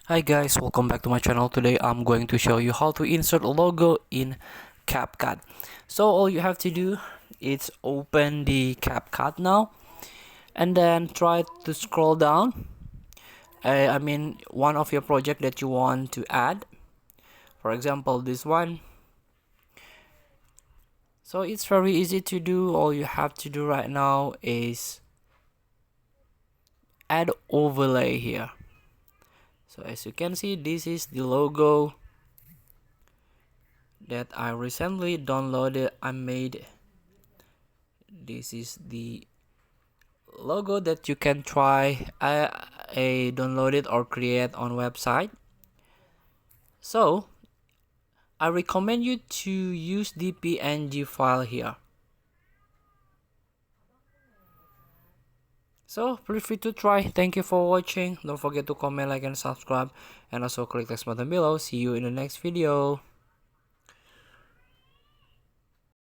Hi guys, welcome back to my channel. Today I'm going to show you how to insert a logo in CapCut. So all you have to do is open the CapCut now and then try to scroll down. One of your project that you want to add. For example, this one. So it's very easy to do. All you have to do right now is add overlay here. So as you can see, this is the logo that I recently downloaded. This is the logo that you can try download it or create on website. So I recommend you to use the PNG file here. So feel free to try. Thank you for watching. Don't forget to comment, like, and subscribe, and also click the button below. See you in the next video.